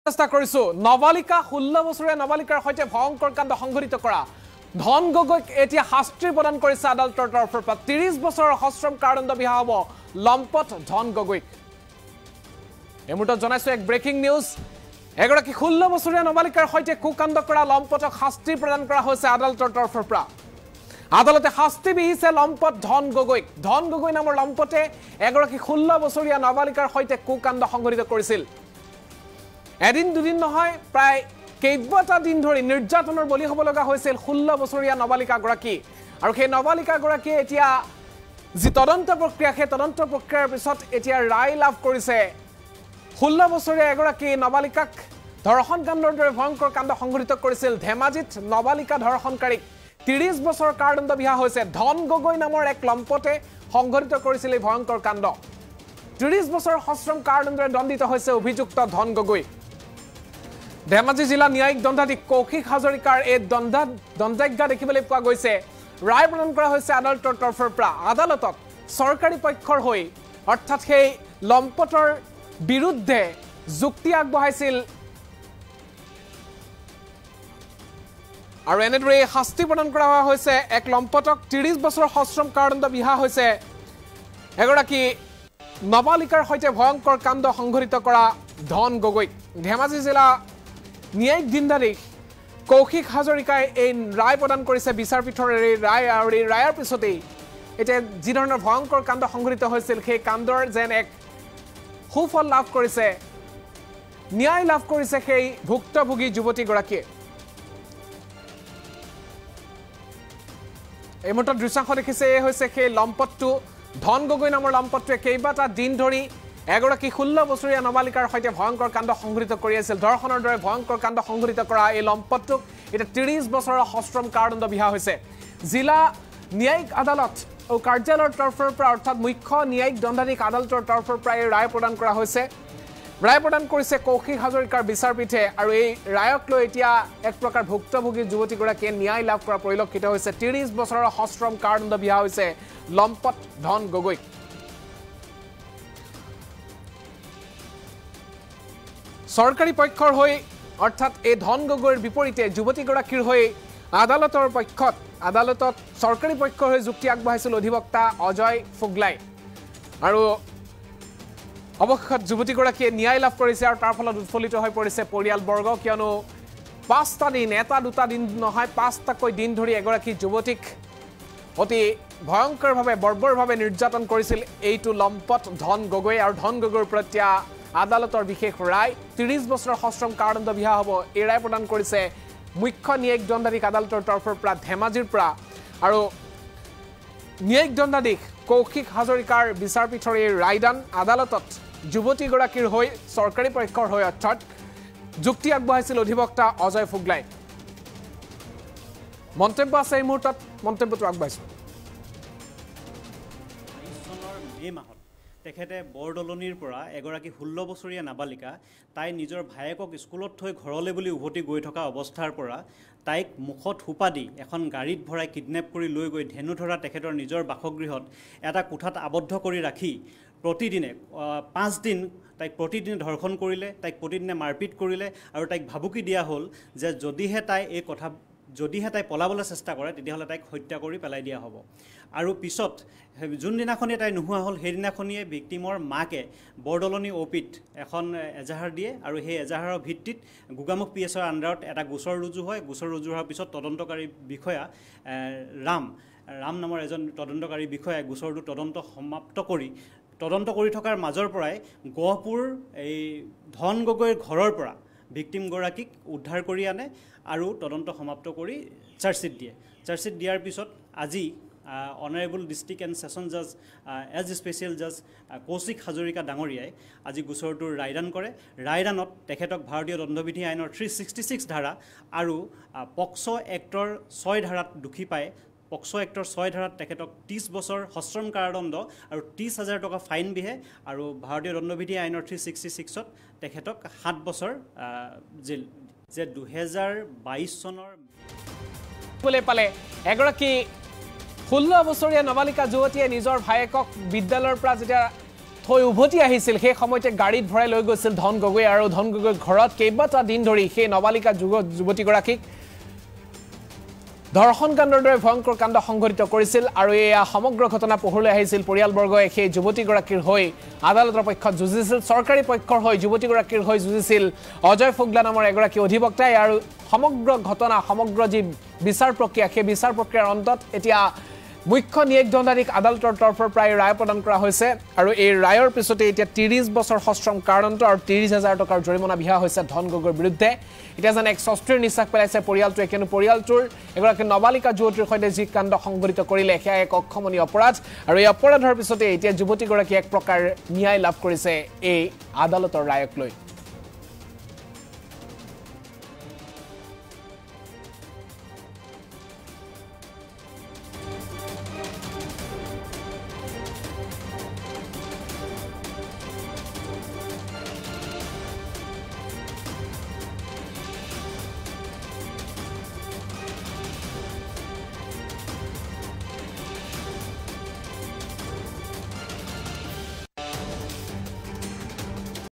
চেষ্টা কৰিছো নবালিকা 16 বছৰীয়া নবালিকাৰ সৈতে ভয়ংকৰ কাণ্ড সংঘটিত কৰা ধন গগৈক এতিয়া শাস্তি প্ৰদান কৰিছে আদালতৰ তৰফৰ পৰা 30 বছৰৰ সশ্ৰম কাৰাদণ্ড বিহা হ'ব লম্পট ধন গগৈক এই মুহূৰ্তত জনাইছো এক ব্ৰেকিং নিউজ এগৰাকী 16 বছৰীয়া নবালিকাৰ সৈতে কুকাণ্ড কৰা লম্পটক শাস্তি প্ৰদান কৰা হৈছে আদালতৰ তৰফৰ পৰা আদালতে শাস্তি বিহিছে লম্পট ধন গগৈ নামৰ লম্পটে এগৰাকী 16 বছৰীয়া নবালিকাৰ সৈতে কুকাণ্ড সংঘটিত কৰিছিল এদিন দুদিন নহয় প্ৰায় কেইবাটা দিন ধৰি নিৰ্যাতনৰ বলি হ'ব লগা হৈছিল 16 বছৰীয়া নবালিকা গৰাকী আৰু সেই নবালিকা গৰাকী এতিয়া যি তদন্ত প্ৰক্ৰিয়া সেই তদন্ত প্ৰক্ৰিয়াৰ পিছত এতিয়া ৰায় লাভ কৰিছে 16 বছৰীয়া এগৰাকী নবালিকাক ধৰ্ষণ কাণ্ডৰ দৰে ভয়ংকৰ কাণ্ড সংঘটিত কৰিছিল ধেমাজিত নবালিকা ধৰ্ষণকাৰীক 30 বছৰ কাৰাদণ্ড বিহা হৈছে ধন গগৈ নামৰ এক লম্পটে সংঘটিত কৰিছিল এই ভয়ংকৰ কাণ্ড 30 বছৰ সশ্ৰম কাৰাদণ্ডৰে দণ্ডিত হৈছে অভিযুক্ত ধন গগৈ ধেমাজি জিলা ন্যায়িক দণ্ডাধীশ কৌশিক হাজৰিকাৰ এই দণ্ডাজ্ঞা দেখিবলৈ পোৱা গৈছে ৰায় প্ৰদান কৰা হৈছে আদালতৰ তৰফৰ পৰা আদালতত চৰকাৰী পক্ষৰ হৈ অৰ্থাৎ সেই লম্পটৰ বিৰুদ্ধে যুক্তি আগবঢ়াইছিল আৰু এনেদৰে শাস্তি প্ৰদান কৰা হৈছে এক লম্পটক 30 বছৰ সশ্ৰম কাৰাদণ্ড বিহা হৈছে এগৰাকী নবালিকাৰ সৈতে ভয়ংকৰ কাণ্ড সংঘটিত কৰা ধন গগৈক ধেমাজি জিলা ন্যায়িক দণ্ডাধীশ কৌশিক হাজৰিকাই এই ৰায় প্ৰদান কৰিছে বিচাৰপীঠৰ এই ৰায় আৰু এই ৰায়ৰ পিছতেই এতিয়া যি ধৰণৰ ভয়ংকৰ কাণ্ড সংঘটিত হৈছিল সেই কাণ্ডৰ যেন এক সুফল লাভ কৰিছে ন্যায় লাভ কৰিছে সেই ভুক্তভোগী যুৱতীগৰাকীয়ে এই মুহূৰ্তত দৃশ্যাংশ দেখিছে এই হৈছে সেই লম্পটটো ধন গগৈ নামৰ লম্পটটোৱে কেইবাটা দিন ধৰি এগৰাকী 16 বছৰীয়া নবালিকাৰ সৈতে ভয়ংকৰ কাণ্ড সংঘটিত কৰি আছিল ধৰ্ষণৰ দৰে ভয়ংকৰ কাণ্ড সংঘটিত কৰা এই লম্পটটোক এতিয়া 30 বছৰৰ সশ্ৰম কাৰাদণ্ড বিহা হৈছে জিলা ন্যায়িক আদালত আৰু কাৰ্যালয়ৰ তৰফৰ পৰা অৰ্থাৎ মুখ্য ন্যায়িক দণ্ডাধীশ আদালতৰ তৰফৰ পৰা এই ৰায় প্ৰদান কৰা হৈছে ৰায় প্ৰদান কৰিছে কৌশিক হাজৰিকাৰ বিচাৰপীঠে আৰু এই ৰায়ক লৈ এতিয়া এক প্ৰকাৰ ভুক্তভোগী যুৱতীগৰাকীয়ে ন্যায় লাভ কৰা পৰিলক্ষিত হৈছে 30 বছৰৰ সশ্ৰম কাৰাদণ্ড বিহা হৈছে লম্পট ধন গগৈক চৰকাৰী পক্ষৰ হৈ অৰ্থাৎ এই ধন গগৈৰ বিপৰীতে যুৱতীগৰাকীৰ হৈ আদালতৰ পক্ষত আদালতত চৰকাৰী পক্ষৰ হৈ যুক্তি আগবঢ়াইছিল অধিবক্তা অজয় ফুগলাই আৰু অৱশেষত যুৱতীগৰাকীয়ে ন্যায় লাভ কৰিছে আৰু তাৰ ফলত উৎফুল্লিত হৈ পৰিছে পৰিয়ালবৰ্গ কিয়নো 5টা দিন এটা দুটা দিন নহয় 5টাকৈ দিন ধৰি এগৰাকী যুৱতীক অতি ভয়ংকৰভাৱে বৰ্বৰভাৱে নিৰ্যাতন কৰিছিল এইটো লম্পট ধন গগৈ আৰু ধন গগৈৰ প্ৰতি আদালতৰ বিশেষ ৰায় 30 বছৰৰ সশ্ৰম কাৰাদণ্ড বিহা হ'ব এই ৰায় প্ৰদান কৰিছে মুখ্য ন্যায়িক দণ্ডাধীশ আদালতৰ তৰফৰ পৰা ধেমাজিৰ পৰা আৰু ন্যায়িক দণ্ডাধীশ কৌশিক হাজৰিকাৰ বিচাৰপীঠৰ এই ৰায়দান আদালতত যুৱতীগৰাকীৰ হৈ চৰকাৰী পক্ষৰ হৈ অৰ্থাৎ যুক্তি আগবঢ়াইছিল অধিবক্তা অজয় ফুগলাই মন্তব্য আছে এই মুহূৰ্তত মন্তব্যটো আগবঢ়াইছোঁ তেখেতে বৰদলনিৰ পৰা এগৰাকী 16 বছৰীয়া নাবালিকা তাই নিজৰ ভায়েকক স্কুলত থৈ ঘৰলৈ বুলি উভতি গৈ থকা অৱস্থাৰ পৰা তাইক মুখত সোপা দি এখন গাড়ীত ভৰাই কিডনেপ কৰি লৈ গৈ ধেনু ধৰা তেখেতৰ নিজৰ বাসগৃহত এটা কোঠাত আবদ্ধ কৰি ৰাখি প্ৰতিদিনে 5 দিন তাইক প্ৰতিদিনে ধৰ্ষণ কৰিলে তাইক প্ৰতিদিনে মাৰপিট কৰিলে আৰু তাইক ভাবুকি দিয়া হ'ল যে যদিহে তাই পলাবলৈ চেষ্টা কৰে তেতিয়াহ'লে তাইক হত্যা কৰি পেলাই দিয়া হ'ব আৰু পিছত যোনদিনাখনি তাই নোহোৱা হ'ল সেইদিনাখনিয়ে ভিক্টিমৰ মাকে বৰদলনি অ'পিত এখন এজাহাৰ দিয়ে আৰু সেই এজাহাৰৰ ভিত্তিত গোগামুখ পিএছৰ আণ্ডাৰত এটা গোচৰ ৰুজু হয় গোচৰ ৰুজু হোৱাৰ পিছত তদন্তকাৰী বিষয়া ৰাম নামৰ এজন তদন্তকাৰী বিষয়াই গোচৰটো তদন্ত কৰি থকাৰ মাজৰ পৰাই গহপুৰ এই ধন গগৈৰ ঘৰৰ পৰা ভিক্টিমগৰাকীক উদ্ধাৰ কৰি আনে আৰু তদন্ত সমাপ্ত কৰি চাৰ্জশ্বিট দিয়ে চাৰ্জশ্বিট দিয়াৰ পিছত আজি অনাৰেবল ডিষ্ট্ৰিক্ট এণ্ড ছেছন জাজ এজ স্পেচিয়েল জাজ কৌশিক হাজৰিকা ডাঙৰীয়াই আজি গোচৰটোৰ ৰায়দান কৰে ৰায়দানত তেখেতক ভাৰতীয় দণ্ডবিধি আইনৰ 366 ধাৰা আৰু পক্সো এক্টৰ 6 ধাৰাত দোষী পায় পক্সো এক্টৰ 6 ধাৰাত তেখেতক 30 বছৰ সশ্ৰম কাৰাদণ্ড আৰু 30,000 টকা ফাইন বিহে আৰু ভাৰতীয় দণ্ডবিধি আইনৰ 366ত তেখেতক 7 বছৰ জেল যে 2022 চনৰ পালে এগৰাকী 16 বছৰীয়া নবালিকা যুৱতীয়ে নিজৰ ভায়েকক বিদ্যালয়ৰ পৰা যেতিয়া থৈ উভতি আহিছিল সেই সময়তে গাড়ীত ভৰাই লৈ গৈছিল ধন গগৈ আৰু ধন গগৈ ঘৰত কেইবাটা দিন ধৰি সেই নবালিকা যুৱতীগৰাকীক ধৰ্ষণ কাণ্ডৰ দৰে ভয়ংকৰ কাণ্ড সংঘটিত কৰিছিল আৰু এয়া সমগ্ৰ ঘটনা পোহৰলৈ আহিছিল পৰিয়ালবৰ্গই সেই যুৱতীগৰাকীৰ হৈ আদালতৰ পক্ষত যুঁজিছিল চৰকাৰী পক্ষৰ হৈ যুৱতীগৰাকীৰ হৈ যুঁজিছিল অজয় ফুগলা নামৰ এগৰাকী অধিবক্তাই আৰু সমগ্ৰ ঘটনা সমগ্ৰ যি বিচাৰ প্ৰক্ৰিয়া সেই বিচাৰ প্ৰক্ৰিয়াৰ অন্তত এতিয়া মুখ্য ন্যায়িক দণ্ডাধীশ আদালতৰ তৰফৰ প্ৰায় ৰায় প্ৰদান কৰা হৈছে আৰু এই ৰায়ৰ পিছতে এতিয়া 30 বছৰ সশ্ৰম কাৰাদণ্ড আৰু 30,000 টকাৰ জৰিমনা বিহা হৈছে ধন গগৈৰ বিৰুদ্ধে এতিয়া যেন এক স্বস্তিৰ নিশ্বাস পেলাইছে পৰিয়ালটোৱে কিয়নো পৰিয়ালটোৰ এগৰাকী নবালিকা যুৱতীৰ সৈতে যি কাণ্ড সংঘটিত কৰিলে সেয়া এক অক্ষমনীয় অপৰাধ আৰু এই অপৰাধৰ পিছতে এতিয়া যুৱতীগৰাকী এক প্ৰকাৰ ন্যায় লাভ কৰিছে এই আদালতৰ ৰায়ক লৈ